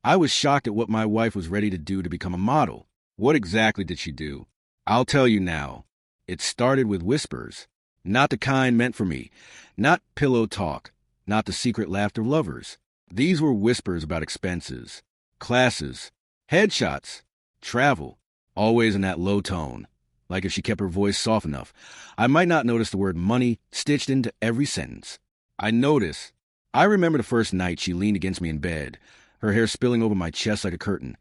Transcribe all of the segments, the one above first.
I was shocked at what my wife was ready to do to become a model. What exactly did she do? I'll tell you now. It started with whispers. Not the kind meant for me. Not pillow talk. Not the secret laughter of lovers. These were whispers about expenses, classes, headshots, travel, always in that low tone. Like if she kept her voice soft enough, I might not notice the word money stitched into every sentence. I noticed. I remember the first night she leaned against me in bed, her hair spilling over my chest like a curtain,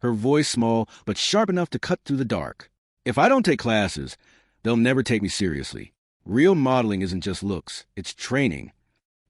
her voice small but sharp enough to cut through the dark. If I don't take classes, they'll never take me seriously. Real modeling isn't just looks, it's training.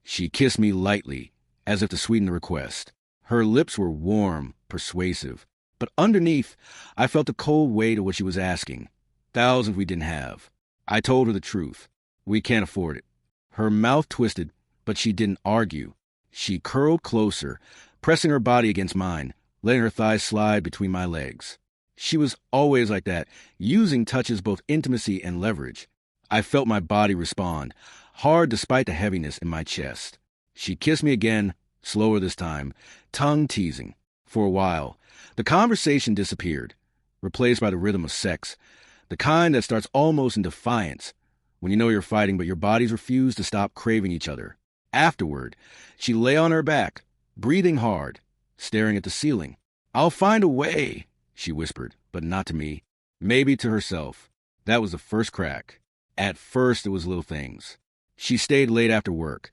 She kissed me lightly, as if to sweeten the request. Her lips were warm, persuasive, but underneath, I felt the cold weight of what she was asking. Thousands we didn't have. I told her the truth. We can't afford it. Her mouth twisted, but she didn't argue. She curled closer, pressing her body against mine, letting her thighs slide between my legs. She was always like that, using touches both intimacy and leverage. I felt my body respond, hard despite the heaviness in my chest. She kissed me again, slower this time, tongue teasing. For a while, the conversation disappeared, replaced by the rhythm of sex, the kind that starts almost in defiance, when you know you're fighting but your bodies refuse to stop craving each other. Afterward, she lay on her back, breathing hard, staring at the ceiling. "I'll find a way," she whispered, but not to me. Maybe to herself. That was the first crack. At first, it was little things. She stayed late after work,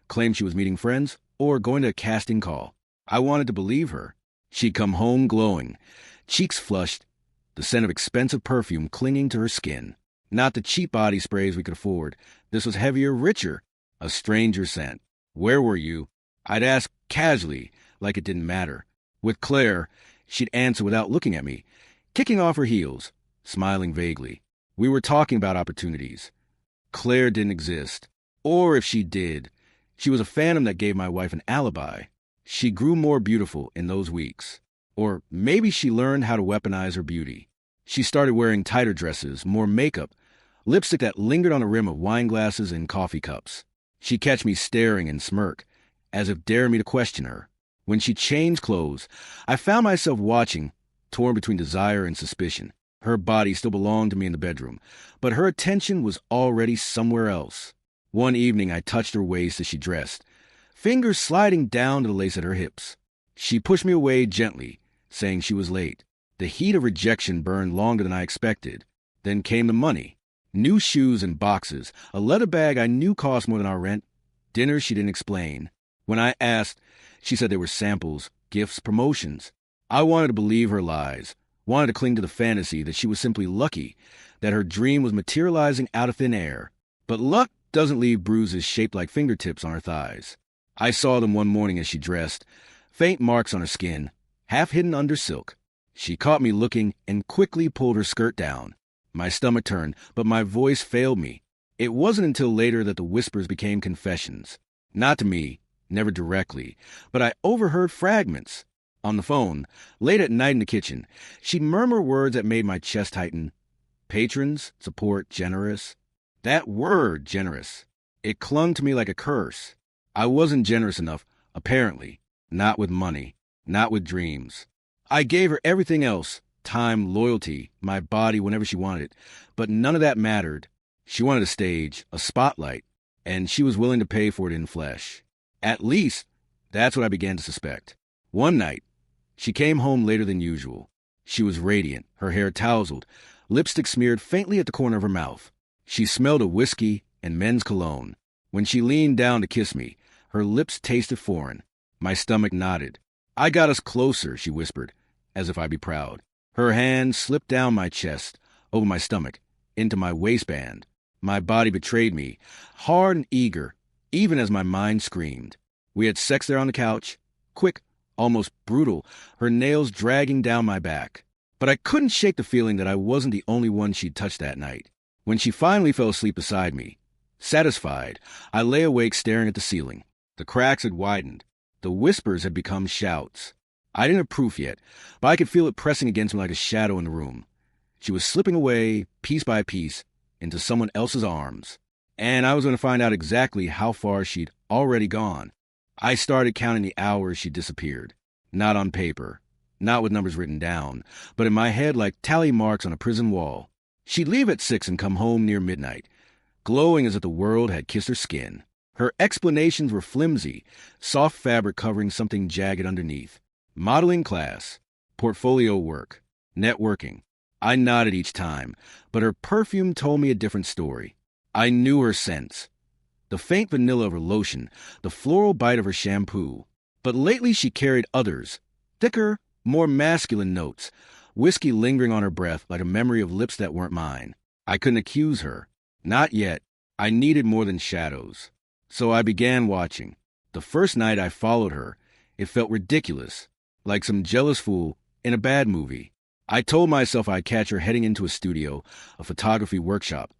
claimed she was meeting friends or going to a casting call. I wanted to believe her. She'd come home glowing, cheeks flushed, the scent of expensive perfume clinging to her skin. Not the cheap body sprays we could afford. This was heavier, richer, a stranger scent. "Where were you?" I'd ask casually, like it didn't matter. With Claire, she'd answer without looking at me, kicking off her heels, smiling vaguely. We were talking about opportunities. Claire didn't exist. Or if she did, she was a phantom that gave my wife an alibi. She grew more beautiful in those weeks. Or maybe she learned how to weaponize her beauty. She started wearing tighter dresses, more makeup, lipstick that lingered on the rim of wine glasses and coffee cups. She'd catch me staring and smirk, as if daring me to question her. When she changed clothes, I found myself watching, torn between desire and suspicion. Her body still belonged to me in the bedroom, but her attention was already somewhere else. One evening I touched her waist as she dressed, fingers sliding down to the lace at her hips. She pushed me away gently, saying she was late. The heat of rejection burned longer than I expected. Then came the money. New shoes and boxes, a leather bag I knew cost more than our rent, dinners she didn't explain. When I asked, she said they were samples, gifts, promotions. I wanted to believe her lies, wanted to cling to the fantasy that she was simply lucky, that her dream was materializing out of thin air. But luck doesn't leave bruises shaped like fingertips on her thighs. I saw them one morning as she dressed, faint marks on her skin, half hidden under silk. She caught me looking and quickly pulled her skirt down. My stomach turned, but my voice failed me. It wasn't until later that the whispers became confessions. Not to me, never directly, but I overheard fragments. On the phone, late at night in the kitchen, she'd murmur words that made my chest tighten. Patrons, support, generous. That word, generous. It clung to me like a curse. I wasn't generous enough, apparently. Not with money, not with dreams. I gave her everything else, time, loyalty, my body whenever she wanted it, but none of that mattered. She wanted a stage, a spotlight, and she was willing to pay for it in flesh. At least, that's what I began to suspect. One night, she came home later than usual. She was radiant, her hair tousled, lipstick smeared faintly at the corner of her mouth. She smelled of whiskey and men's cologne. When she leaned down to kiss me, her lips tasted foreign. My stomach nodded. "I got us closer," she whispered, as if I'd be proud. Her hand slipped down my chest, over my stomach, into my waistband. My body betrayed me, hard and eager, even as my mind screamed. We had sex there on the couch, quick, almost brutal, her nails dragging down my back. But I couldn't shake the feeling that I wasn't the only one she'd touched that night. When she finally fell asleep beside me, satisfied, I lay awake staring at the ceiling. The cracks had widened. The whispers had become shouts. I didn't have proof yet, but I could feel it pressing against me like a shadow in the room. She was slipping away, piece by piece, into someone else's arms. And I was going to find out exactly how far she'd already gone. I started counting the hours she disappeared. Not on paper, not with numbers written down, but in my head like tally marks on a prison wall. She'd leave at 6 and come home near midnight, glowing as if the world had kissed her skin. Her explanations were flimsy, soft fabric covering something jagged underneath. Modeling class, portfolio work, networking. I nodded each time, but her perfume told me a different story. I knew her scents. The faint vanilla of her lotion, the floral bite of her shampoo. But lately she carried others, thicker, more masculine notes, whiskey lingering on her breath like a memory of lips that weren't mine. I couldn't accuse her. Not yet. I needed more than shadows. So I began watching. The first night I followed her, it felt ridiculous, like some jealous fool in a bad movie. I told myself I'd catch her heading into a studio, a photography workshop,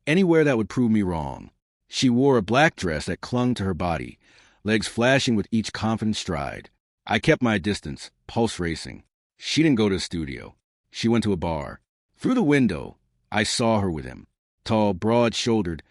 anywhere that would prove me wrong. She wore a black dress that clung to her body, legs flashing with each confident stride. I kept my distance, pulse racing. She didn't go to a studio. She went to a bar. Through the window, I saw her with him. Tall, broad-shouldered,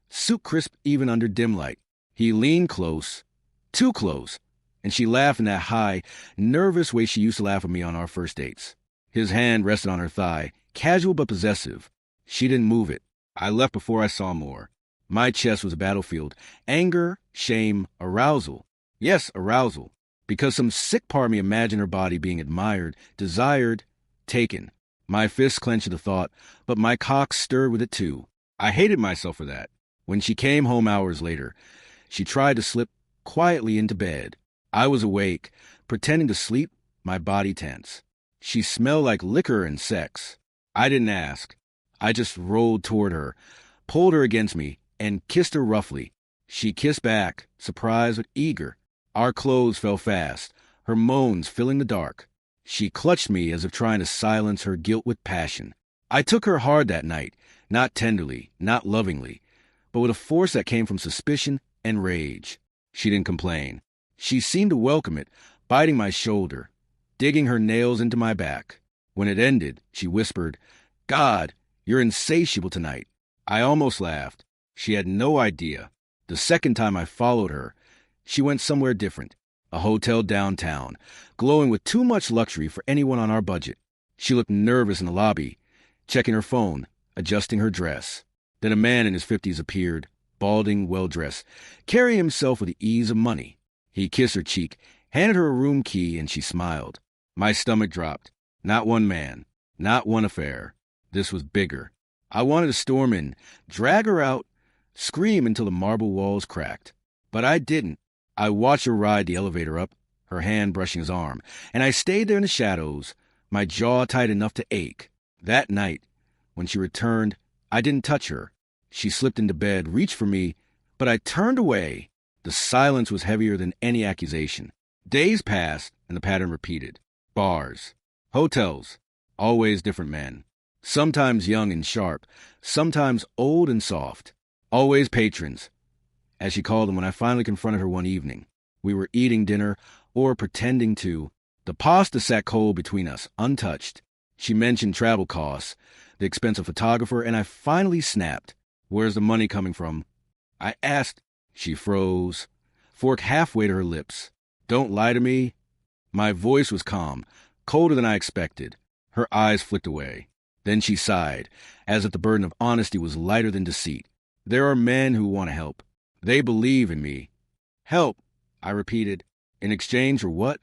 suit crisp even under dim light. He leaned close, too close, and she laughed in that high, nervous way she used to laugh at me on our first dates. His hand rested on her thigh, casual but possessive. She didn't move it. I left before I saw more. My chest was a battlefield. Anger, shame, arousal. Yes, arousal. Because some sick part of me imagined her body being admired, desired, taken. My fists clenched at the thought, but my cock stirred with it too. I hated myself for that. When she came home hours later, she tried to slip quietly into bed. I was awake, pretending to sleep, my body tense. She smelled like liquor and sex. I didn't ask. I just rolled toward her, pulled her against me, and kissed her roughly. She kissed back, surprised but eager. Our clothes fell fast, her moans filling the dark. She clutched me as if trying to silence her guilt with passion. I took her hard that night, not tenderly, not lovingly, but with a force that came from suspicion and rage. She didn't complain. She seemed to welcome it, biting my shoulder, digging her nails into my back. When it ended, she whispered, "God, you're insatiable tonight." I almost laughed. She had no idea. The second time I followed her, she went somewhere different, a hotel downtown, glowing with too much luxury for anyone on our budget. She looked nervous in the lobby, checking her phone, adjusting her dress. Then a man in his 50s appeared, balding, well-dressed, carrying himself with the ease of money. He kissed her cheek, handed her a room key, and she smiled. My stomach dropped. Not one man, not one affair. This was bigger. I wanted to storm in, drag her out, scream until the marble walls cracked. But I didn't. I watched her ride the elevator up, her hand brushing his arm, and I stayed there in the shadows, my jaw tight enough to ache. That night, when she returned, I didn't touch her. She slipped into bed, reached for me, but I turned away. The silence was heavier than any accusation. Days passed, and the pattern repeated. Bars, hotels, always different men. Sometimes young and sharp, sometimes old and soft. Always patrons, as she called them when I finally confronted her one evening. We were eating dinner, or pretending to. The pasta sat cold between us, untouched. She mentioned travel costs, the expense of photographer, and I finally snapped. Where's the money coming from? I asked. She froze, fork halfway to her lips. Don't lie to me. My voice was calm, colder than I expected. Her eyes flicked away. Then she sighed, as if the burden of honesty was lighter than deceit. There are men who want to help. They believe in me. Help, I repeated. In exchange for what?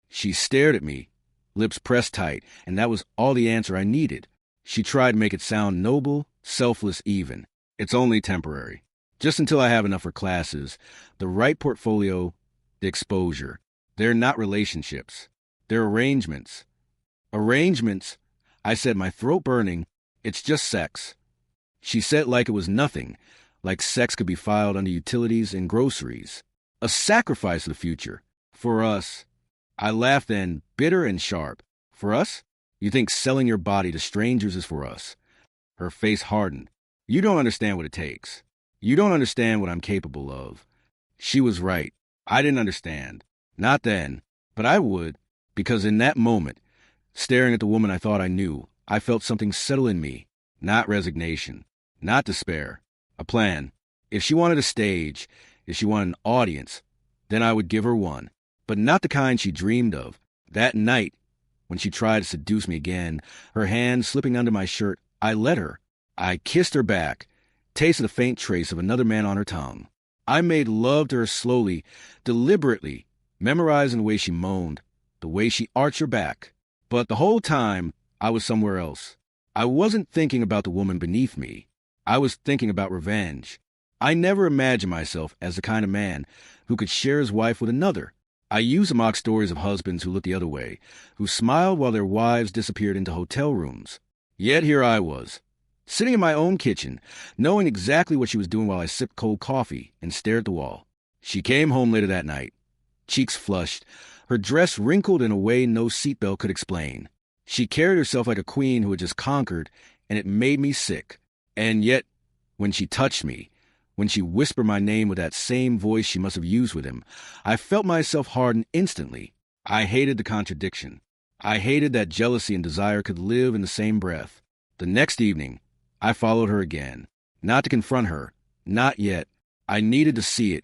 She stared at me, lips pressed tight, and that was all the answer I needed. She tried to make it sound noble, selfless even. It's only temporary. Just until I have enough for classes, the right portfolio, the exposure. They're not relationships. They're arrangements. Arrangements? I said, my throat burning. It's just sex. She said like it was nothing, like sex could be filed under utilities and groceries. A sacrifice of the future. For us. I laughed then, bitter and sharp. For us? You think selling your body to strangers is for us? Her face hardened. You don't understand what it takes. You don't understand what I'm capable of. She was right. I didn't understand. Not then. But I would, because in that moment, staring at the woman I thought I knew, I felt something settle in me. Not resignation. Not despair. A plan. If she wanted a stage, if she wanted an audience, then I would give her one. but not the kind she dreamed of. That night, when she tried to seduce me again, her hand slipping under my shirt, I let her. I kissed her back, tasted a faint trace of another man on her tongue. I made love to her slowly, deliberately, memorizing the way she moaned, the way she arched her back. But the whole time, I was somewhere else. I wasn't thinking about the woman beneath me. I was thinking about revenge. I never imagined myself as the kind of man who could share his wife with another. I used to mock stories of husbands who looked the other way, who smiled while their wives disappeared into hotel rooms. Yet here I was, sitting in my own kitchen, knowing exactly what she was doing while I sipped cold coffee and stared at the wall. She came home later that night, cheeks flushed, her dress wrinkled in a way no seatbelt could explain. She carried herself like a queen who had just conquered, and it made me sick. And yet, when she touched me, when she whispered my name with that same voice she must have used with him, I felt myself harden instantly. I hated the contradiction. I hated that jealousy and desire could live in the same breath. The next evening, I followed her again. Not to confront her. Not yet. I needed to see it,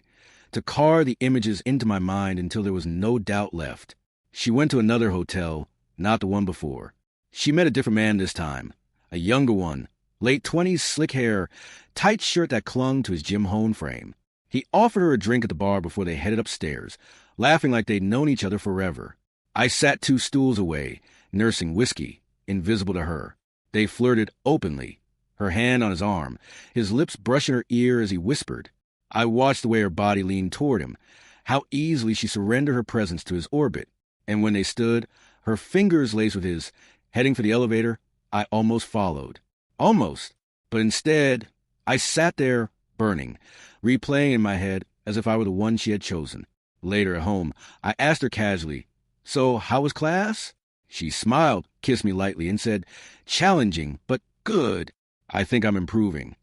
to carve the images into my mind until there was no doubt left. She went to another hotel, not the one before. She met a different man this time. A younger one. Late 20s, slick hair, tight shirt that clung to his Jim Hone frame. He offered her a drink at the bar before they headed upstairs, laughing like they'd known each other forever. I sat 2 stools away, nursing whiskey, invisible to her. They flirted openly, her hand on his arm, his lips brushing her ear as he whispered. I watched the way her body leaned toward him, how easily she surrendered her presence to his orbit. And when they stood, her fingers laced with his, heading for the elevator, I almost followed. Almost. But instead, I sat there, burning, replaying in my head as if I were the one she had chosen. Later at home, I asked her casually, "So, how was class?" She smiled, kissed me lightly, and said, "Challenging, but good. I think I'm improving."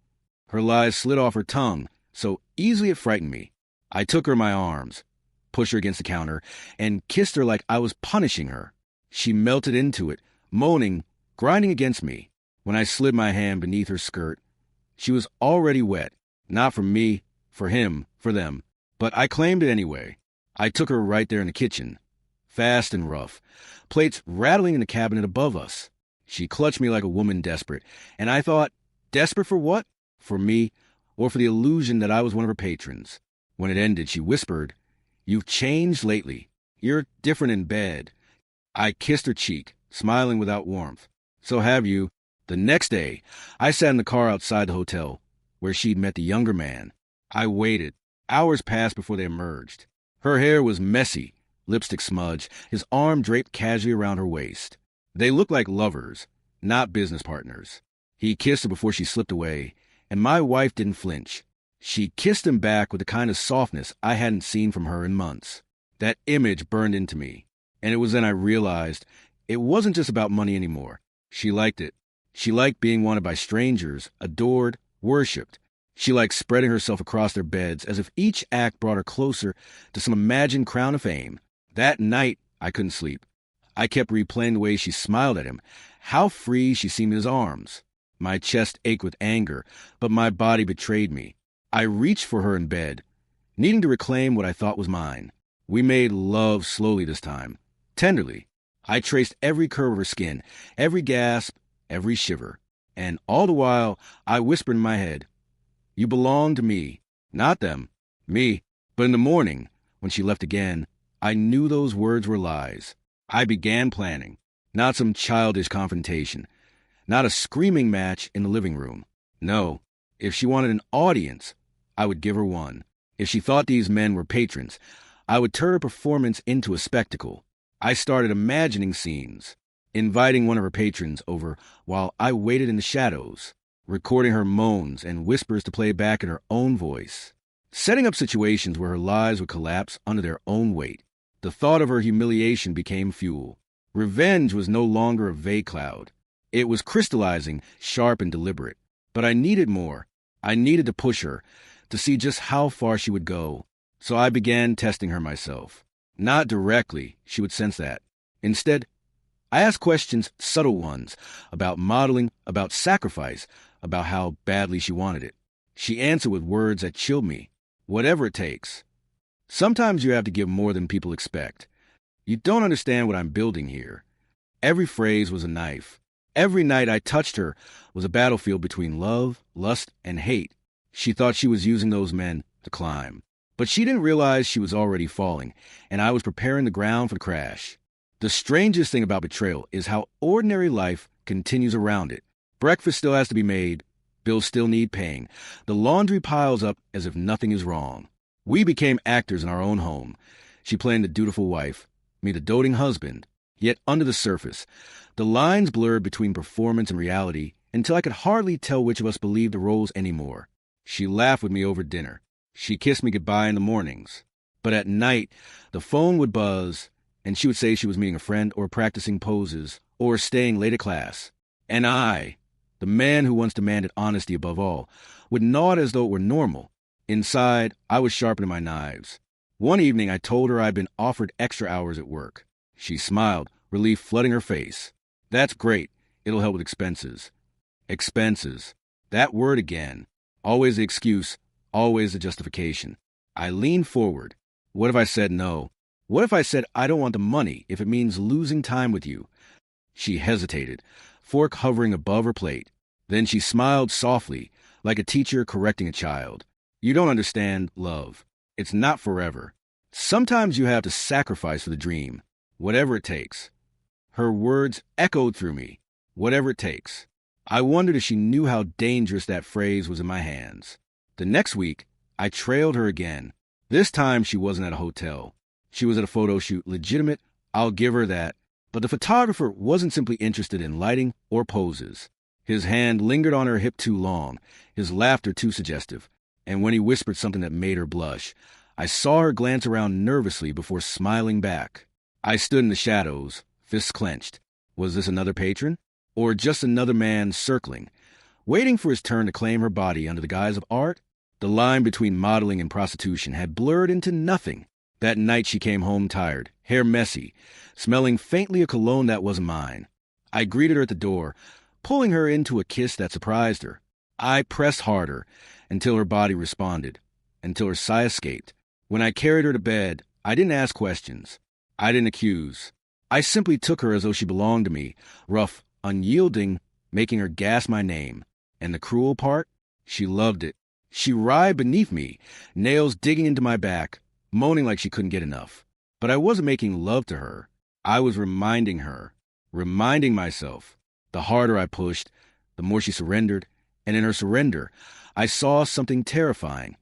Her lies slid off her tongue, so easily it frightened me. I took her in my arms, pushed her against the counter, and kissed her like I was punishing her. She melted into it, moaning, grinding against me. When I slid my hand beneath her skirt, she was already wet. Not for me, for him, for them. But I claimed it anyway. I took her right there in the kitchen, fast and rough, plates rattling in the cabinet above us. She clutched me like a woman desperate, and I thought, desperate for what? For me, or for the illusion that I was one of her patrons. When it ended, she whispered, "You've changed lately. You're different in bed." I kissed her cheek, smiling without warmth. "So have you." The next day, I sat in the car outside the hotel, where she'd met the younger man. I waited. Hours passed before they emerged. Her hair was messy, lipstick smudged, his arm draped casually around her waist. They looked like lovers, not business partners. He kissed her before she slipped away, and my wife didn't flinch. She kissed him back with the kind of softness I hadn't seen from her in months. That image burned into me, and it was then I realized it wasn't just about money anymore. She liked it. She liked being wanted by strangers, adored, worshipped. She liked spreading herself across their beds as if each act brought her closer to some imagined crown of fame. That night, I couldn't sleep. I kept replaying the way she smiled at him, how free she seemed in his arms. My chest ached with anger, but my body betrayed me. I reached for her in bed, needing to reclaim what I thought was mine. We made love slowly this time, tenderly. I traced every curve of her skin, every gasp, every shiver. And all the while, I whispered in my head, "You belong to me, not them, me." But in the morning, when she left again, I knew those words were lies. I began planning, not some childish confrontation, not a screaming match in the living room. No, if she wanted an audience, I would give her one. If she thought these men were patrons, I would turn her performance into a spectacle. I started imagining scenes, inviting one of her patrons over while I waited in the shadows, recording her moans and whispers to play back in her own voice, setting up situations where her lies would collapse under their own weight. The thought of her humiliation became fuel. Revenge was no longer a vague cloud. It was crystallizing, sharp and deliberate. But I needed more. I needed to push her, to see just how far she would go. So I began testing her myself. Not directly, she would sense that. Instead, I asked questions, subtle ones, about modeling, about sacrifice, about how badly she wanted it. She answered with words that chilled me. Whatever it takes. Sometimes you have to give more than people expect. You don't understand what I'm building here. Every phrase was a knife. Every night I touched her was a battlefield between love, lust, and hate. She thought she was using those men to climb. But she didn't realize she was already falling, and I was preparing the ground for the crash. The strangest thing about betrayal is how ordinary life continues around it. Breakfast still has to be made. Bills still need paying. The laundry piles up as if nothing is wrong. We became actors in our own home. She playing the dutiful wife, me the doting husband. Yet under the surface, the lines blurred between performance and reality until I could hardly tell which of us believed the roles anymore. She laughed with me over dinner. She kissed me goodbye in the mornings. But at night, the phone would buzz, and she would say she was meeting a friend or practicing poses or staying late at class. And I, the man who once demanded honesty above all, would nod as though it were normal. Inside, I was sharpening my knives. One evening, I told her I'd been offered extra hours at work. She smiled, relief flooding her face. That's great. It'll help with expenses. Expenses. That word again. Always the excuse, always the justification. I leaned forward. What if I said no? What if I said I don't want the money if it means losing time with you? She hesitated, fork hovering above her plate. Then she smiled softly, like a teacher correcting a child. You don't understand love. It's not forever. Sometimes you have to sacrifice for the dream, whatever it takes. Her words echoed through me, whatever it takes. I wondered if she knew how dangerous that phrase was in my hands. The next week, I trailed her again. This time she wasn't at a hotel. She was at a photo shoot, legitimate, I'll give her that. But the photographer wasn't simply interested in lighting or poses. His hand lingered on her hip too long, his laughter too suggestive. And when he whispered something that made her blush, I saw her glance around nervously before smiling back. I stood in the shadows, fists clenched. Was this another patron? Or just another man circling, waiting for his turn to claim her body under the guise of art? The line between modeling and prostitution had blurred into nothing. That night she came home tired, hair messy, smelling faintly a cologne that wasn't mine. I greeted her at the door, pulling her into a kiss that surprised her. I pressed harder until her body responded, until her sigh escaped. When I carried her to bed, I didn't ask questions. I didn't accuse. I simply took her as though she belonged to me, rough, unyielding, making her gasp my name. And the cruel part? She loved it. She writhed beneath me, nails digging into my back, moaning like she couldn't get enough. But I wasn't making love to her. I was reminding her, reminding myself. The harder I pushed, the more she surrendered, and in her surrender, I saw something terrifying.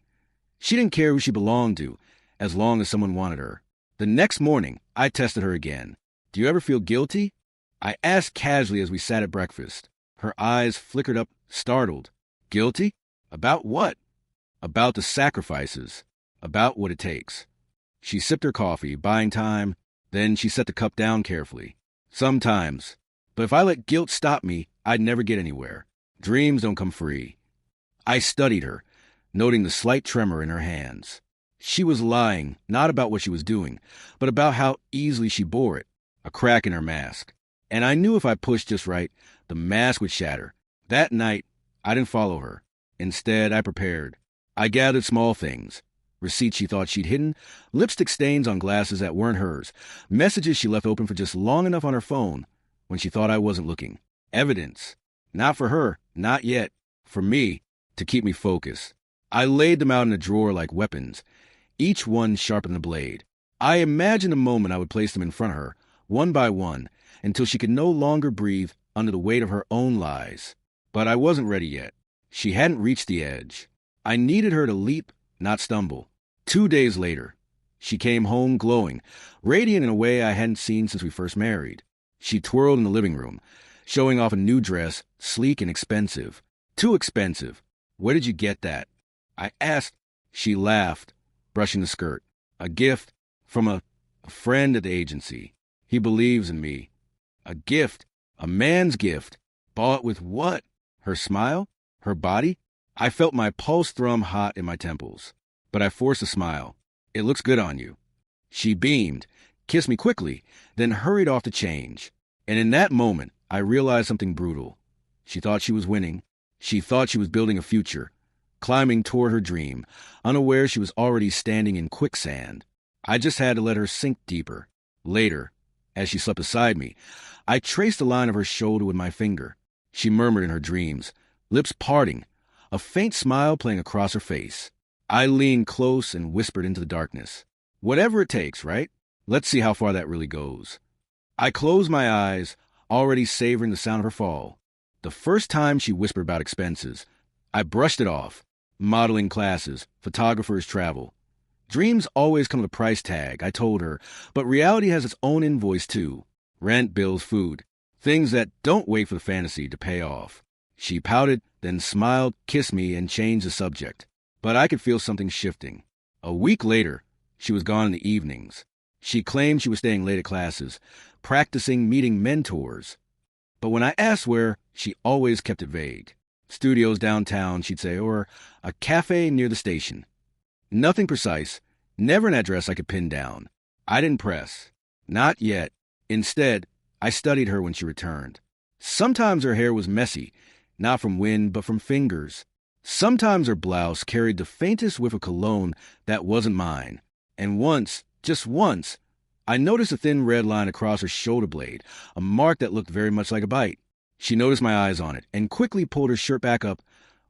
She didn't care who she belonged to, as long as someone wanted her. The next morning, I tested her again. Do you ever feel guilty? I asked casually as we sat at breakfast. Her eyes flickered up, startled. Guilty? About what? About the sacrifices. About what it takes. She sipped her coffee, buying time. Then she set the cup down carefully. Sometimes. But if I let guilt stop me, I'd never get anywhere. Dreams don't come free. I studied her, noting the slight tremor in her hands. She was lying, not about what she was doing, but about how easily she bore it. A crack in her mask. And I knew if I pushed just right, the mask would shatter. That night, I didn't follow her. Instead, I prepared. I gathered small things. Receipts she thought she'd hidden, lipstick stains on glasses that weren't hers, messages she left open for just long enough on her phone when she thought I wasn't looking. Evidence. Not for her, not yet. For me, to keep me focused. I laid them out in a drawer like weapons, each one sharper than a blade. I imagined a moment I would place them in front of her, one by one, until she could no longer breathe under the weight of her own lies. But I wasn't ready yet. She hadn't reached the edge. I needed her to leap, not stumble. 2 days later, she came home glowing, radiant in a way I hadn't seen since we first married. She twirled in the living room, showing off a new dress, sleek and expensive. Too expensive. Where did you get that? I asked. She laughed, brushing the skirt. A gift from a friend at the agency. He believes in me. A gift. A man's gift. Bought with what? Her smile? Her body? I felt my pulse thrum hot in my temples. But I forced a smile. It looks good on you. She beamed, kissed me quickly, then hurried off to change. And in that moment, I realized something brutal. She thought she was winning. She thought she was building a future. climbing toward her dream, unaware she was already standing in quicksand. I just had to let her sink deeper. Later, as she slept beside me, I traced the line of her shoulder with my finger. She murmured in her dreams, lips parting, a faint smile playing across her face. I leaned close and whispered into the darkness, "Whatever it takes, right? Let's see how far that really goes." I closed my eyes, already savoring the sound of her fall. The first time she whispered about expenses, I brushed it off. Modeling classes, photographers' travel. Dreams always come with a price tag, I told her, but reality has its own invoice too. Rent, bills, food. Things that don't wait for the fantasy to pay off. She pouted, then smiled, kissed me, and changed the subject. But I could feel something shifting. A week later, she was gone in the evenings. She claimed she was staying late at classes, practicing, meeting mentors. But when I asked where, she always kept it vague. Studios downtown, she'd say, or a cafe near the station. Nothing precise, never an address I could pin down. I didn't press. Not yet. Instead, I studied her when she returned. Sometimes her hair was messy, not from wind, but from fingers. Sometimes her blouse carried the faintest whiff of cologne that wasn't mine. And once, just once, I noticed a thin red line across her shoulder blade, a mark that looked very much like a bite. She noticed my eyes on it and quickly pulled her shirt back up,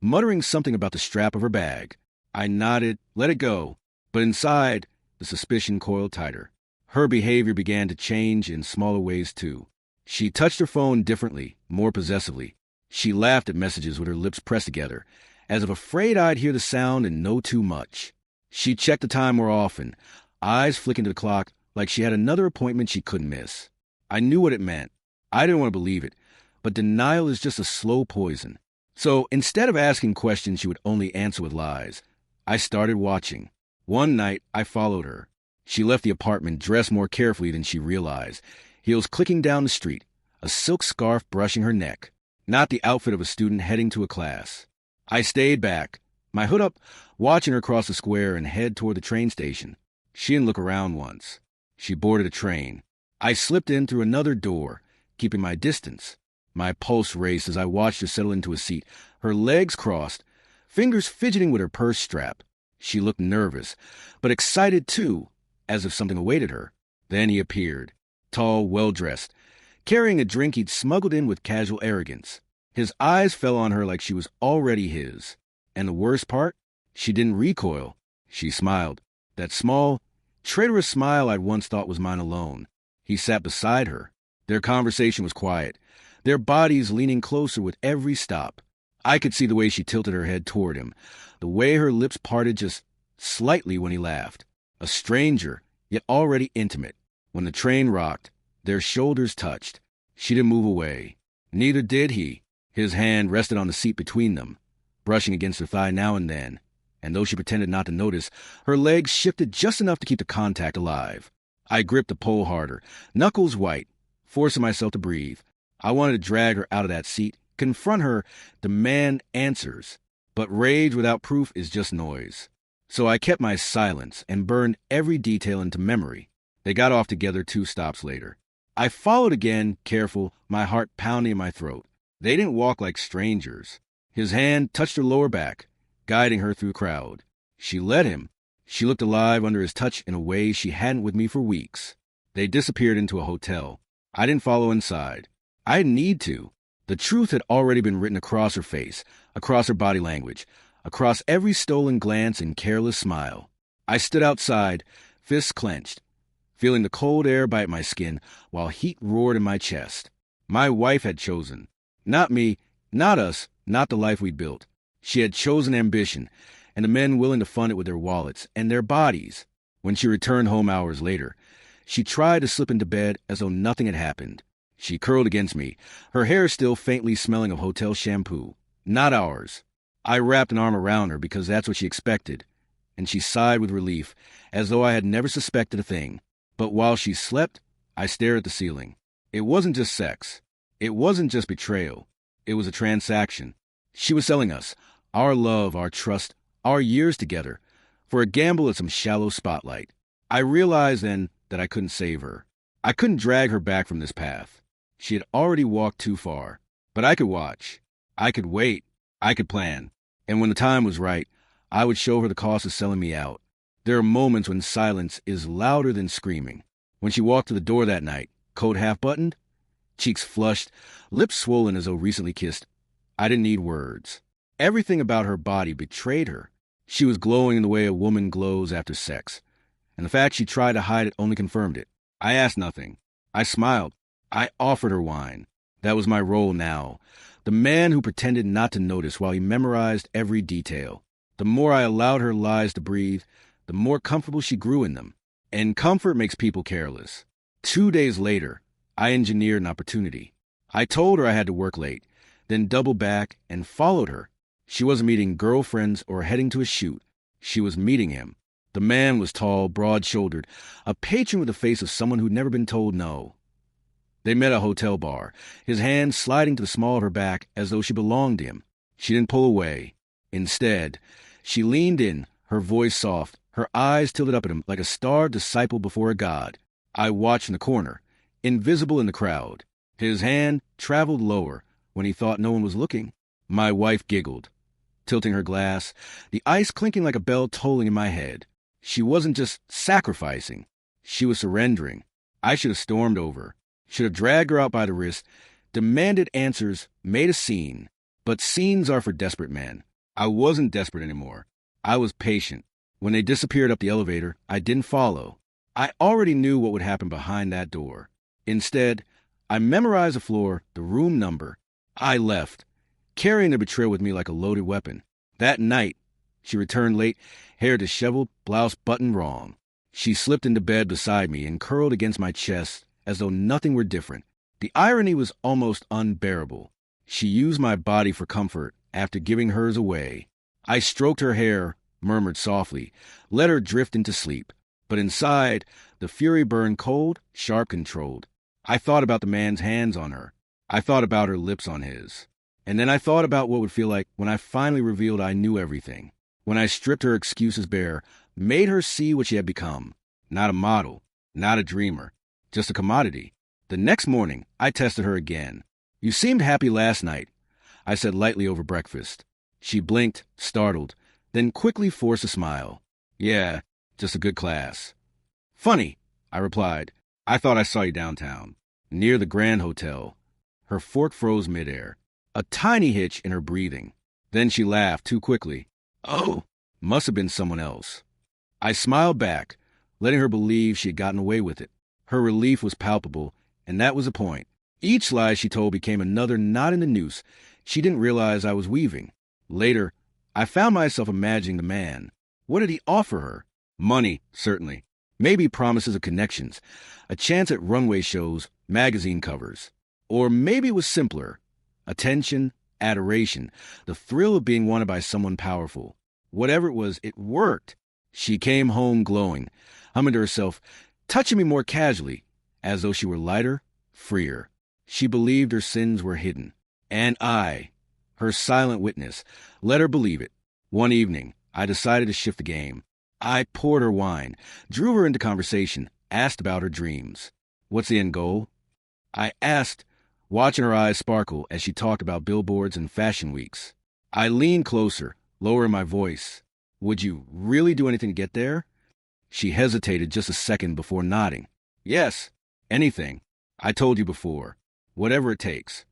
muttering something about the strap of her bag. I nodded, let it go, but inside, the suspicion coiled tighter. Her behavior began to change in smaller ways too. She touched her phone differently, more possessively. She laughed at messages with her lips pressed together, as if afraid I'd hear the sound and know too much. She checked the time more often, eyes flicking to the clock like she had another appointment she couldn't miss. I knew what it meant. I didn't want to believe it, but denial is just a slow poison. So instead of asking questions she would only answer with lies, I started watching. One night, I followed her. She left the apartment dressed more carefully than she realized, heels clicking down the street, a silk scarf brushing her neck, not the outfit of a student heading to a class. I stayed back, my hood up, watching her cross the square and head toward the train station. She didn't look around once. She boarded a train. I slipped in through another door, keeping my distance. My pulse raced as I watched her settle into a seat, her legs crossed, fingers fidgeting with her purse strap. She looked nervous, but excited too, as if something awaited her. Then he appeared, tall, well-dressed, carrying a drink he'd smuggled in with casual arrogance. His eyes fell on her like she was already his. And the worst part? She didn't recoil. She smiled. That small, traitorous smile I'd once thought was mine alone. He sat beside her. Their conversation was quiet, their bodies leaning closer with every stop. I could see the way she tilted her head toward him, the way her lips parted just slightly when he laughed. A stranger, yet already intimate. When the train rocked, their shoulders touched. She didn't move away. Neither did he. His hand rested on the seat between them, brushing against her thigh now and then. And though she pretended not to notice, her legs shifted just enough to keep the contact alive. I gripped the pole harder, knuckles white, forcing myself to breathe. I wanted to drag her out of that seat, confront her, demand answers. But rage without proof is just noise. So I kept my silence and burned every detail into memory. They got off together 2 stops later. I followed again, careful, my heart pounding in my throat. They didn't walk like strangers. His hand touched her lower back, guiding her through the crowd. She let him. She looked alive under his touch in a way she hadn't with me for weeks. They disappeared into a hotel. I didn't follow inside. I didn't need to. The truth had already been written across her face, across her body language, across every stolen glance and careless smile. I stood outside, fists clenched, feeling the cold air bite my skin while heat roared in my chest. My wife had chosen. Not me, not us, not the life we'd built. She had chosen ambition, and the men willing to fund it with their wallets and their bodies. When she returned home hours later, she tried to slip into bed as though nothing had happened. She curled against me, her hair still faintly smelling of hotel shampoo. Not ours. I wrapped an arm around her because that's what she expected, and she sighed with relief, as though I had never suspected a thing. But while she slept, I stared at the ceiling. It wasn't just sex. It wasn't just betrayal. It was a transaction. She was selling us, our love, our trust, our years together, for a gamble at some shallow spotlight. I realized then that I couldn't save her. I couldn't drag her back from this path. She had already walked too far. But I could watch. I could wait. I could plan. And when the time was right, I would show her the cost of selling me out. There are moments when silence is louder than screaming. When she walked to the door that night, coat half buttoned, cheeks flushed, lips swollen as though recently kissed, I didn't need words. Everything about her body betrayed her. She was glowing in the way a woman glows after sex, and the fact she tried to hide it only confirmed it. I asked nothing. I smiled. I offered her wine. That was my role now. The man who pretended not to notice while he memorized every detail. The more I allowed her lies to breathe, the more comfortable she grew in them. And comfort makes people careless. 2 days later, I engineered an opportunity. I told her I had to work late, then doubled back and followed her. She wasn't meeting girlfriends or heading to a shoot. She was meeting him. The man was tall, broad-shouldered, a patron with the face of someone who'd never been told no. They met at a hotel bar, his hand sliding to the small of her back as though she belonged to him. She didn't pull away. Instead, she leaned in, her voice soft, her eyes tilted up at him like a starved disciple before a god. I watched in the corner, invisible in the crowd. His hand traveled lower when he thought no one was looking. My wife giggled, tilting her glass, the ice clinking like a bell tolling in my head. She wasn't just sacrificing. She was surrendering. I should have stormed over, should have dragged her out by the wrist, demanded answers, made a scene. But scenes are for desperate men. I wasn't desperate anymore. I was patient. When they disappeared up the elevator, I didn't follow. I already knew what would happen behind that door. Instead, I memorized the floor, the room number. I left, carrying the betrayal with me like a loaded weapon. That night, she returned late, hair disheveled, blouse buttoned wrong. She slipped into bed beside me and curled against my chest as though nothing were different. The irony was almost unbearable. She used my body for comfort after giving hers away. I stroked her hair, murmured softly, let her drift into sleep. But inside, the fury burned cold, sharp, controlled. I thought about the man's hands on her. I thought about her lips on his. And then I thought about what it would feel like when I finally revealed I knew everything. When I stripped her excuses bare, made her see what she had become. Not a model, not a dreamer, just a commodity. The next morning, I tested her again. "You seemed happy last night," I said lightly over breakfast. She blinked, startled, then quickly forced a smile. "Yeah, just a good class." "Funny," I replied. "I thought I saw you downtown, near the Grand Hotel." Her fork froze midair, a tiny hitch in her breathing. Then she laughed too quickly. "Oh, must have been someone else." I smiled back, letting her believe she had gotten away with it. Her relief was palpable, and that was the point. Each lie she told became another knot in the noose she didn't realize I was weaving. Later, I found myself imagining the man. What did he offer her? Money, certainly. Maybe promises of connections, a chance at runway shows, magazine covers. Or maybe it was simpler. Attention, adoration, the thrill of being wanted by someone powerful. Whatever it was, it worked. She came home glowing, humming to herself, touching me more casually, as though she were lighter, freer. She believed her sins were hidden. And I, her silent witness, let her believe it. One evening, I decided to shift the game. I poured her wine, drew her into conversation, asked about her dreams. "What's the end goal?" I asked, watching her eyes sparkle as she talked about billboards and fashion weeks. I leaned closer, lowering my voice. "Would you really do anything to get there?" She hesitated just a second before nodding. "Yes, anything. I told you before. Whatever it takes."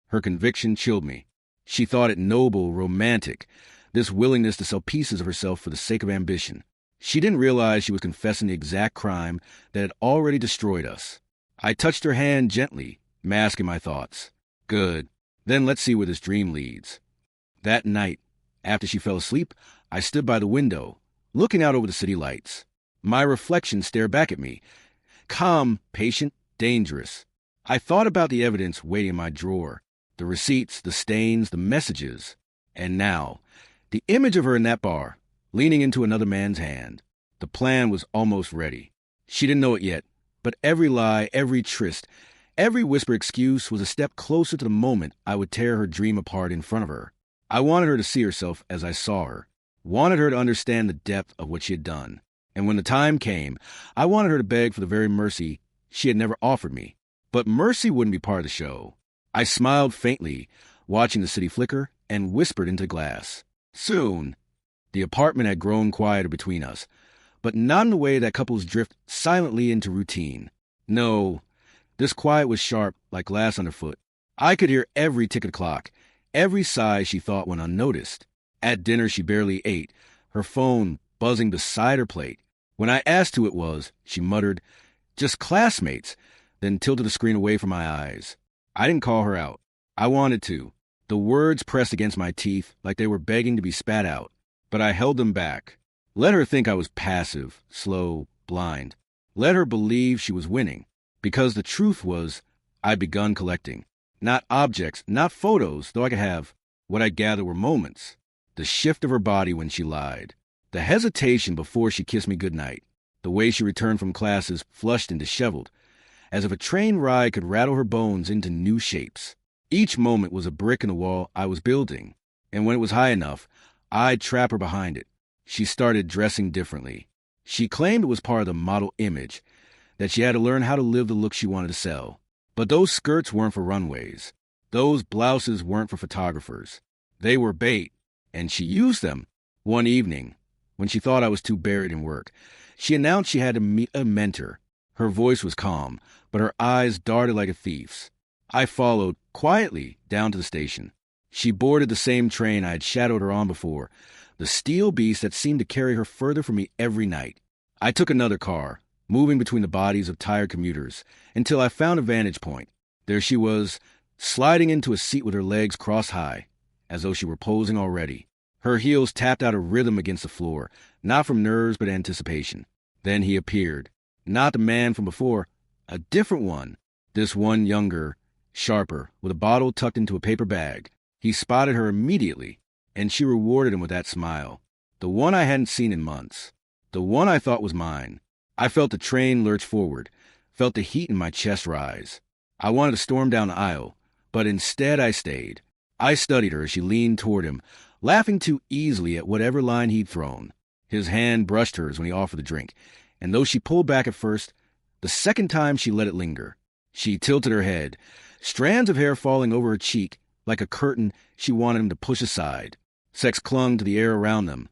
Her conviction chilled me. She thought it noble, romantic, this willingness to sell pieces of herself for the sake of ambition. She didn't realize she was confessing the exact crime that had already destroyed us. I touched her hand gently, masking my thoughts. "Good. Then let's see where this dream leads." That night, after she fell asleep, I stood by the window, looking out over the city lights. My reflection stared back at me. Calm, patient, dangerous. I thought about the evidence waiting in my drawer, the receipts, the stains, the messages. And now, the image of her in that bar, leaning into another man's hand. The plan was almost ready. She didn't know it yet, but every lie, every tryst, every whispered excuse was a step closer to the moment I would tear her dream apart in front of her. I wanted her to see herself as I saw her, wanted her to understand the depth of what she had done. And when the time came, I wanted her to beg for the very mercy she had never offered me. But mercy wouldn't be part of the show. I smiled faintly, watching the city flicker, and whispered into glass, Soon, the apartment had grown quieter between us, but not in the way that couples drift silently into routine. No, this quiet was sharp like glass underfoot. I could hear every tick of the clock, every sigh she thought went unnoticed. At dinner she barely ate, her phone buzzing beside her plate. When I asked who it was, she muttered, "Just classmates," then tilted the screen away from my eyes. I didn't call her out. I wanted to. The words pressed against my teeth like they were begging to be spat out, but I held them back. Let her think I was passive, slow, blind. Let her believe she was winning, because the truth was I'd begun collecting. Not objects, not photos, though I could have. What I gathered were moments. The shift of her body when she lied. The hesitation before she kissed me goodnight. The way she returned from classes flushed and disheveled, as if a train ride could rattle her bones into new shapes. Each moment was a brick in the wall I was building, and when it was high enough, I'd trap her behind it. She started dressing differently. She claimed it was part of the model image, that she had to learn how to live the look she wanted to sell. But those skirts weren't for runways. Those blouses weren't for photographers. They were bait, and she used them. One evening, when she thought I was too buried in work, she announced she had to meet a mentor. Her voice was calm, but her eyes darted like a thief's. I followed, quietly, down to the station. She boarded the same train I had shadowed her on before, the steel beast that seemed to carry her further from me every night. I took another car, moving between the bodies of tired commuters, until I found a vantage point. There she was, sliding into a seat with her legs crossed high, as though she were posing already. Her heels tapped out a rhythm against the floor, not from nerves but anticipation. Then he appeared. Not the man from before, a different one. This one younger, sharper, with a bottle tucked into a paper bag. He spotted her immediately, and she rewarded him with that smile. The one I hadn't seen in months. The one I thought was mine. I felt the train lurch forward, felt the heat in my chest rise. I wanted to storm down the aisle, but instead I stayed. I studied her as she leaned toward him, laughing too easily at whatever line he'd thrown. His hand brushed hers when he offered the drink, and though she pulled back at first, the second time she let it linger. She tilted her head, strands of hair falling over her cheek like a curtain she wanted him to push aside. Sex clung to the air around them,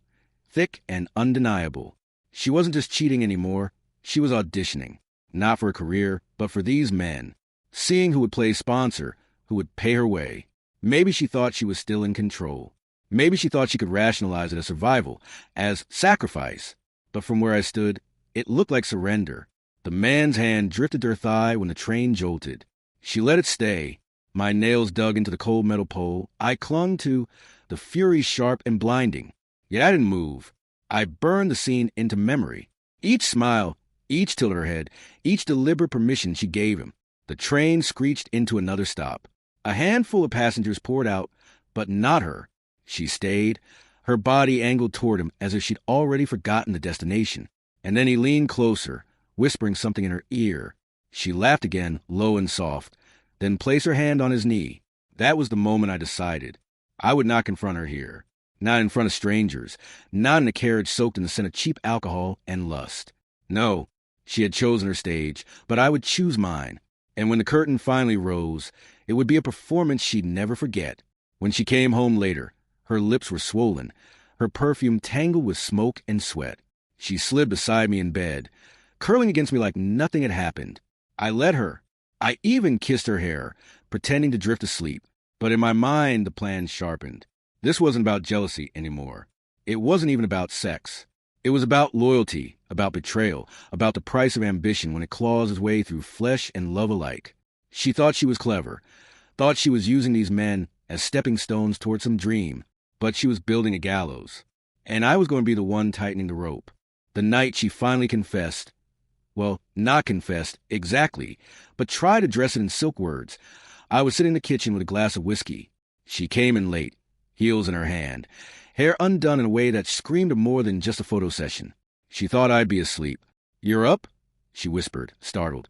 thick and undeniable. She wasn't just cheating anymore, she was auditioning, not for a career, but for these men, seeing who would play sponsor, who would pay her way. Maybe she thought she was still in control. Maybe she thought she could rationalize it as survival, as sacrifice. But from where I stood, it looked like surrender. The man's hand drifted to her thigh when the train jolted. She let it stay. My nails dug into the cold metal pole. I clung to the fury sharp and blinding. Yet I didn't move. I burned the scene into memory. Each smile, each tilt of her head, each deliberate permission she gave him. The train screeched into another stop. A handful of passengers poured out, but not her. She stayed, her body angled toward him as if she'd already forgotten the destination. And then he leaned closer, whispering something in her ear. She laughed again, low and soft, then placed her hand on his knee. That was the moment I decided. I would not confront her here. Not in front of strangers. Not in a carriage soaked in the scent of cheap alcohol and lust. No, she had chosen her stage, but I would choose mine. And when the curtain finally rose, it would be a performance she'd never forget. When she came home later, her lips were swollen, her perfume tangled with smoke and sweat. She slid beside me in bed, curling against me like nothing had happened. I let her. I even kissed her hair, pretending to drift asleep. But in my mind, the plan sharpened. This wasn't about jealousy anymore. It wasn't even about sex. It was about loyalty, about betrayal, about the price of ambition when it claws its way through flesh and love alike. She thought she was clever, thought she was using these men as stepping stones toward some dream, but she was building a gallows. And I was going to be the one tightening the rope. The night she finally confessed, well, not confessed exactly, but tried to dress it in silk words, I was sitting in the kitchen with a glass of whiskey. She came in late, heels in her hand, hair undone in a way that screamed of more than just a photo session. She thought I'd be asleep. "You're up?" she whispered, startled,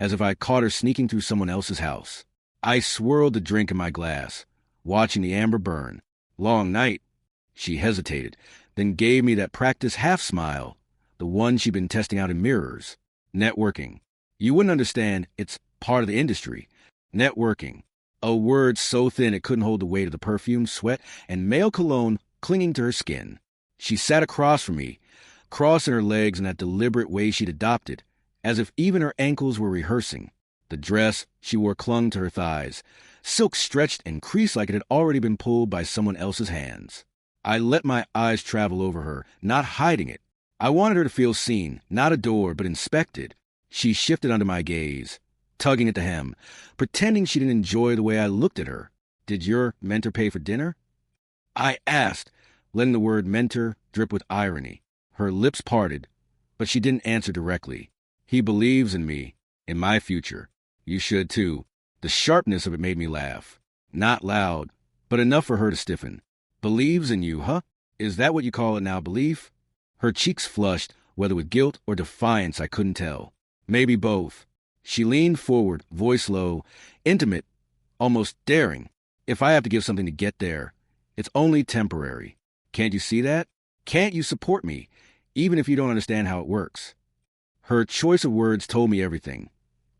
as if I caught her sneaking through someone else's house. I swirled the drink in my glass, watching the amber burn. "Long night." She hesitated, then gave me that practiced half-smile, the one she'd been testing out in mirrors. "Networking. You wouldn't understand, it's part of the industry. Networking. A word so thin it couldn't hold the weight of the perfume, sweat, and male cologne clinging to her skin. She sat across from me, crossing her legs in that deliberate way she'd adopted, as if even her ankles were rehearsing. The dress she wore clung to her thighs, silk stretched and creased like it had already been pulled by someone else's hands. I let my eyes travel over her, not hiding it. I wanted her to feel seen, not adored, but inspected. She shifted under my gaze, tugging at the hem, pretending she didn't enjoy the way I looked at her. "Did your mentor pay for dinner?" I asked, letting the word mentor drip with irony. Her lips parted, but she didn't answer directly. "He believes in me, in my future. You should too." The sharpness of it made me laugh. Not loud, but enough for her to stiffen. "Believes in you, huh? Is that what you call it now, belief?" Her cheeks flushed, whether with guilt or defiance I couldn't tell. Maybe both. She leaned forward, voice low, intimate, almost daring. "If I have to give something to get there, it's only temporary. Can't you see that? Can't you support me, even if you don't understand how it works?" Her choice of words told me everything.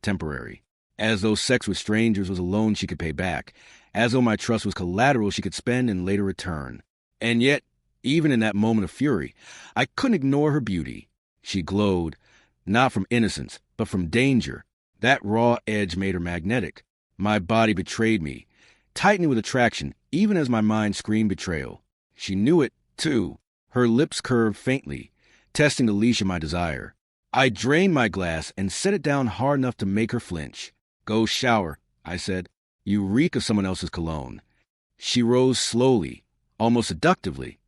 Temporary. As though sex with strangers was a loan she could pay back. As though my trust was collateral she could spend and later return. And yet, even in that moment of fury, I couldn't ignore her beauty. She glowed, not from innocence, but from danger. That raw edge made her magnetic. My body betrayed me, tightening with attraction, even as my mind screamed betrayal. She knew it, too. Her lips curved faintly, testing the leash of my desire. I drained my glass and set it down hard enough to make her flinch. "Go shower," I said. "You reek of someone else's cologne." She rose slowly, almost seductively,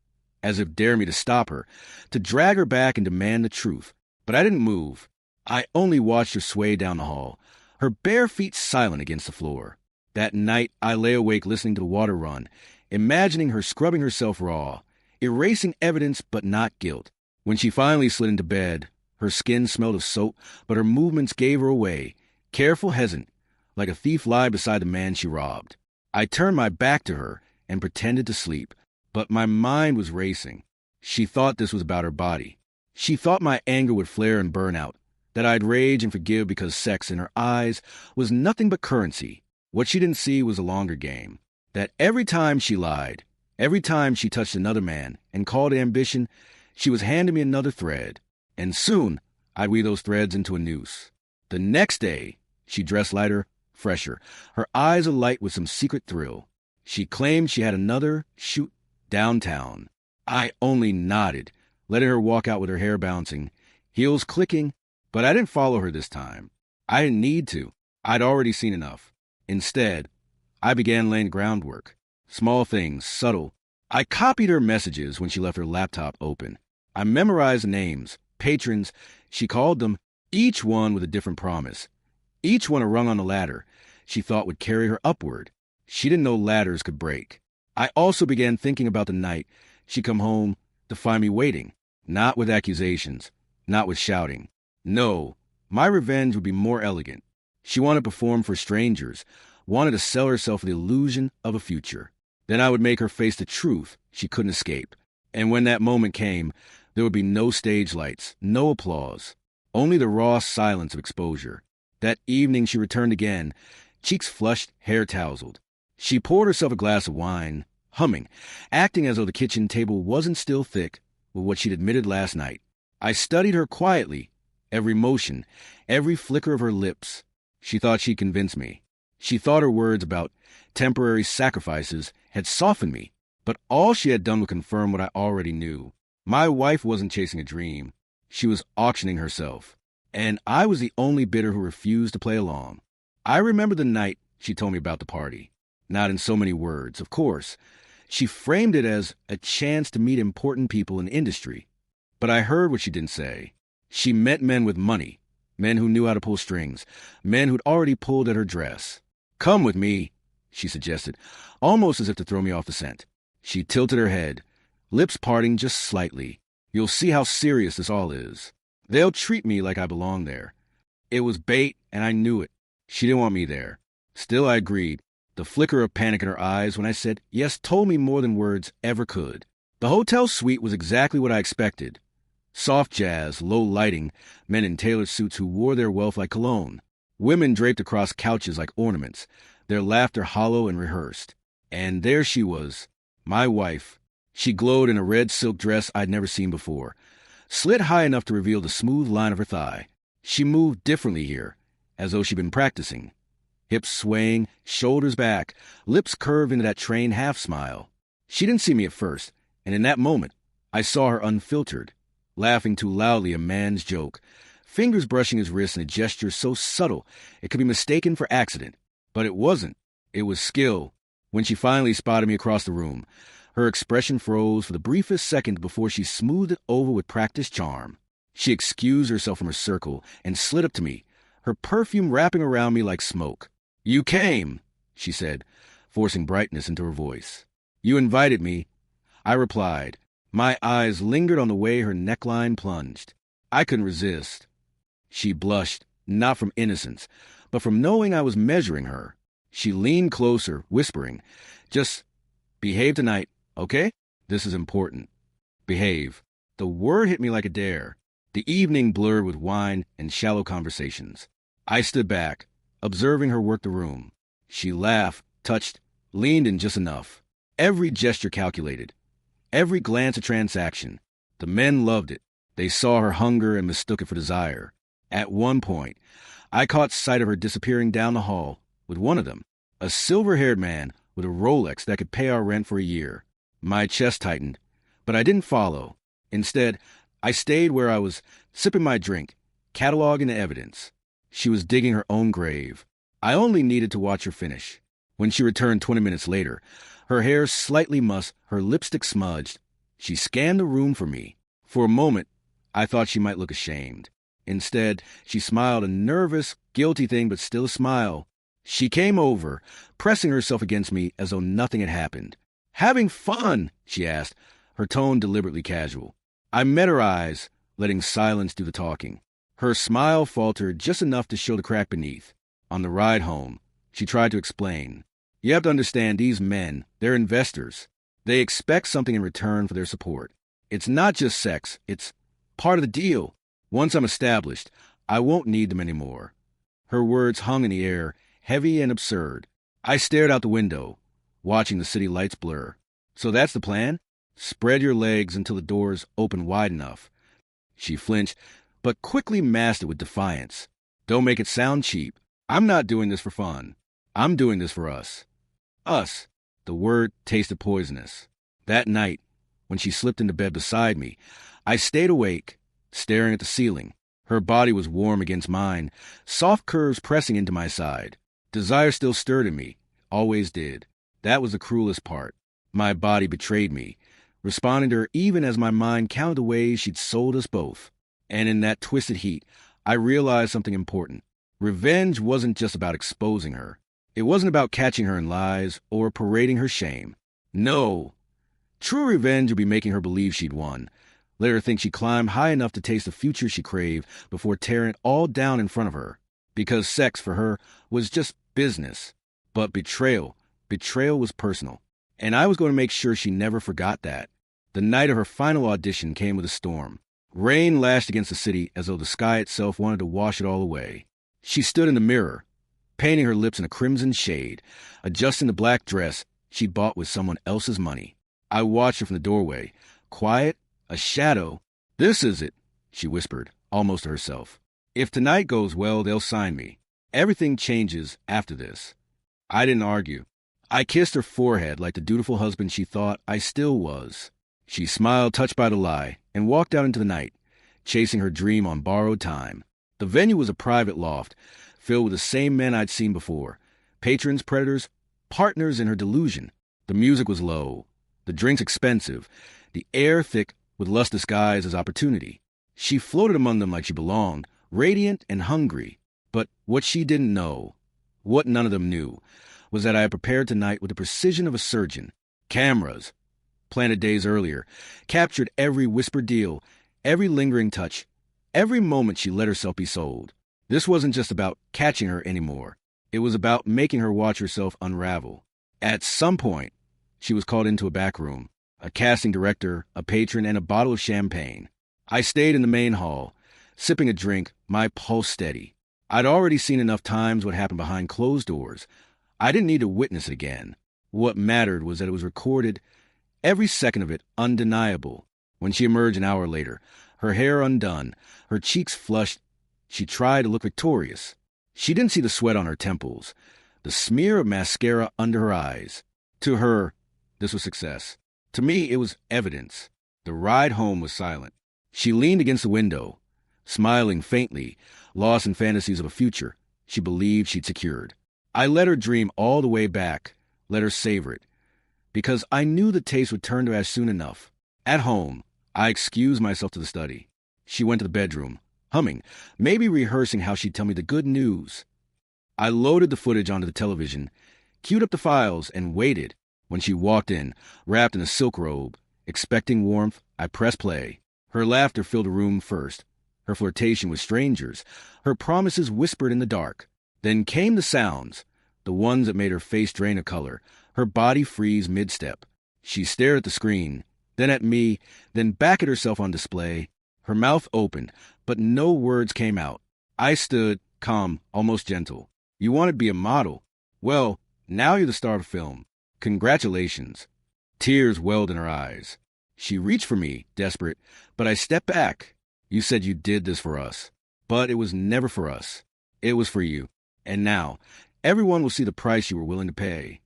as if dare me to stop her, to drag her back and demand the truth. But I didn't move. I only watched her sway down the hall, her bare feet silent against the floor. That night, I lay awake listening to the water run, imagining her scrubbing herself raw, erasing evidence but not guilt. When she finally slid into bed, her skin smelled of soap, but her movements gave her away, careful, hesitant, like a thief lied beside the man she robbed. I turned my back to her and pretended to sleep, but my mind was racing. She thought this was about her body. She thought my anger would flare and burn out, that I'd rage and forgive because sex in her eyes was nothing but currency. What she didn't see was a longer game. That every time she lied, every time she touched another man and called it ambition, she was handing me another thread. And soon, I'd weave those threads into a noose. The next day, she dressed lighter, fresher, her eyes alight with some secret thrill. She claimed she had another shoot downtown. I only nodded, letting her walk out with her hair bouncing, heels clicking, but I didn't follow her this time. I didn't need to. I'd already seen enough. Instead, I began laying groundwork. Small things, subtle. I copied her messages when she left her laptop open. I memorized names, patrons, she called them, each one with a different promise. Each one a rung on the ladder she thought would carry her upward. She didn't know ladders could break. I also began thinking about the night she'd come home to find me waiting, not with accusations, not with shouting. No, my revenge would be more elegant. She wanted to perform for strangers, wanted to sell herself the illusion of a future. Then I would make her face the truth she couldn't escape. And when that moment came, there would be no stage lights, no applause, only the raw silence of exposure. That evening she returned again, cheeks flushed, hair tousled. She poured herself a glass of wine, humming, acting as though the kitchen table wasn't still thick with what she'd admitted last night. I studied her quietly, every motion, every flicker of her lips. She thought she'd convinced me. She thought her words about temporary sacrifices had softened me, but all she had done was confirm what I already knew. My wife wasn't chasing a dream. She was auctioning herself. And I was the only bidder who refused to play along. I remember the night she told me about the party. Not in so many words, of course. She framed it as a chance to meet important people in industry. But I heard what she didn't say. She met men with money, men who knew how to pull strings, men who'd already pulled at her dress. "Come with me," she suggested, almost as if to throw me off the scent. She tilted her head, lips parting just slightly. "You'll see how serious this all is. They'll treat me like I belong there." It was bait, and I knew it. She didn't want me there. Still, I agreed. The flicker of panic in her eyes when I said yes told me more than words ever could. The hotel suite was exactly what I expected. Soft jazz, low lighting, men in tailored suits who wore their wealth like cologne. Women draped across couches like ornaments, their laughter hollow and rehearsed. And there she was, my wife, She glowed in a red silk dress I'd never seen before, slid high enough to reveal the smooth line of her thigh. She moved differently here, as though she'd been practicing. Hips swaying, shoulders back, lips curved into that trained half-smile. She didn't see me at first, and in that moment, I saw her unfiltered, laughing too loudly a man's joke, fingers brushing his wrist in a gesture so subtle it could be mistaken for accident. But it wasn't. It was skill. When she finally spotted me across the room, her expression froze for the briefest second before she smoothed it over with practiced charm. She excused herself from her circle and slid up to me, her perfume wrapping around me like smoke. "You came," she said, forcing brightness into her voice. "You invited me," I replied. My eyes lingered on the way her neckline plunged. I couldn't resist. She blushed, not from innocence, but from knowing I was measuring her. She leaned closer, whispering, "Just behave tonight, okay? This is important." Behave. The word hit me like a dare. The evening blurred with wine and shallow conversations. I stood back, observing her work the room. She laughed, touched, leaned in just enough. Every gesture calculated. Every glance a transaction. The men loved it. They saw her hunger and mistook it for desire. At one point, I caught sight of her disappearing down the hall with one of them, a silver-haired man with a Rolex that could pay our rent for a year. My chest tightened, but I didn't follow. Instead, I stayed where I was, sipping my drink, cataloging the evidence. She was digging her own grave. I only needed to watch her finish. When she returned 20 minutes later, her hair slightly mussed, her lipstick smudged, she scanned the room for me. For a moment, I thought she might look ashamed. Instead, she smiled, a nervous, guilty thing, but still a smile. She came over, pressing herself against me as though nothing had happened. "Having fun?" she asked, her tone deliberately casual. I met her eyes, letting silence do the talking. Her smile faltered just enough to show the crack beneath. On the ride home, she tried to explain. "You have to understand, these men, they're investors. They expect something in return for their support. It's not just sex, it's part of the deal. Once I'm established, I won't need them anymore." Her words hung in the air, heavy and absurd. I stared out the window, watching the city lights blur. "So that's the plan? Spread your legs until the doors open wide enough." She flinched, but quickly masked it with defiance. "Don't make it sound cheap. I'm not doing this for fun. I'm doing this for us." Us. The word tasted poisonous. That night, when she slipped into bed beside me, I stayed awake, staring at the ceiling. Her body was warm against mine, soft curves pressing into my side. Desire still stirred in me, always did. That was the cruelest part. My body betrayed me, responding to her even as my mind counted the ways she'd sold us both. And in that twisted heat, I realized something important. Revenge wasn't just about exposing her. It wasn't about catching her in lies or parading her shame. No. True revenge would be making her believe she'd won. Let her think she climbed high enough to taste the future she craved before tearing it all down in front of her. Because sex, for her, was just business. But betrayal was personal. And I was going to make sure she never forgot that. The night of her final audition came with a storm. Rain lashed against the city as though the sky itself wanted to wash it all away. She stood in the mirror, painting her lips in a crimson shade, adjusting the black dress she'd bought with someone else's money. I watched her from the doorway, quiet, a shadow. "This is it," she whispered, almost to herself. "If tonight goes well, they'll sign me. Everything changes after this." I didn't argue. I kissed her forehead like the dutiful husband she thought I still was. She smiled, touched by the lie, and walked out into the night, chasing her dream on borrowed time. The venue was a private loft, filled with the same men I'd seen before. Patrons, predators, partners in her delusion. The music was low, the drinks expensive, the air thick with lust disguised as opportunity. She floated among them like she belonged, radiant and hungry. But what she didn't know, what none of them knew, was that I had prepared tonight with the precision of a surgeon. Cameras, planted days earlier, captured every whispered deal, every lingering touch, every moment she let herself be sold. This wasn't just about catching her anymore. It was about making her watch herself unravel. At some point, she was called into a back room, a casting director, a patron, and a bottle of champagne. I stayed in the main hall, sipping a drink, my pulse steady. I'd already seen enough times what happened behind closed doors. I didn't need to witness it again. What mattered was that it was recorded, Every second of it undeniable. When she emerged an hour later, her hair undone, her cheeks flushed, she tried to look victorious. She didn't see the sweat on her temples, the smear of mascara under her eyes. To her, this was success. To me, it was evidence. The ride home was silent. She leaned against the window, smiling faintly, lost in fantasies of a future she believed she'd secured. I let her dream all the way back, let her savor it, because I knew the taste would turn to ash soon enough. At home, I excused myself to the study. She went to the bedroom, humming, maybe rehearsing how she'd tell me the good news. I loaded the footage onto the television, queued up the files, and waited. When she walked in, wrapped in a silk robe, expecting warmth, I pressed play. Her laughter filled the room first, her flirtation with strangers, her promises whispered in the dark. Then came the sounds, the ones that made her face drain of color, her body freeze mid-step. She stared at the screen, then at me, then back at herself on display. Her mouth opened, but no words came out. I stood, calm, almost gentle. You wanted to be a model. Well, now you're the star of the film. Congratulations. Tears welled in her eyes. She reached for me, desperate, but I stepped back. You said you did this for us. But it was never for us. It was for you. And now, everyone will see the price you were willing to pay.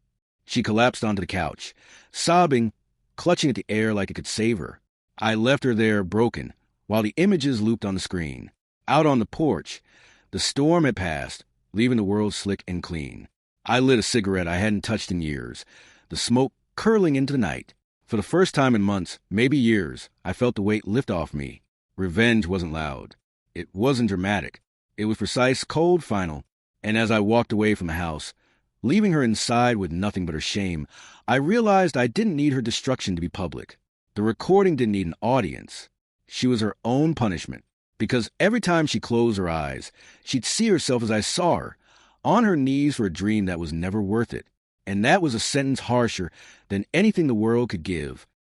She collapsed onto the couch, sobbing, clutching at the air like it could save her. I left her there, broken, while the images looped on the screen. Out on the porch, the storm had passed, leaving the world slick and clean. I lit a cigarette I hadn't touched in years, the smoke curling into the night. For the first time in months, maybe years, I felt the weight lift off me. Revenge wasn't loud. It wasn't dramatic. It was precise, cold, final. And as I walked away from the house, leaving her inside with nothing but her shame, I realized I didn't need her destruction to be public. The recording didn't need an audience. She was her own punishment, because every time she closed her eyes, she'd see herself as I saw her, on her knees for a dream that was never worth it. And that was a sentence harsher than anything the world could give.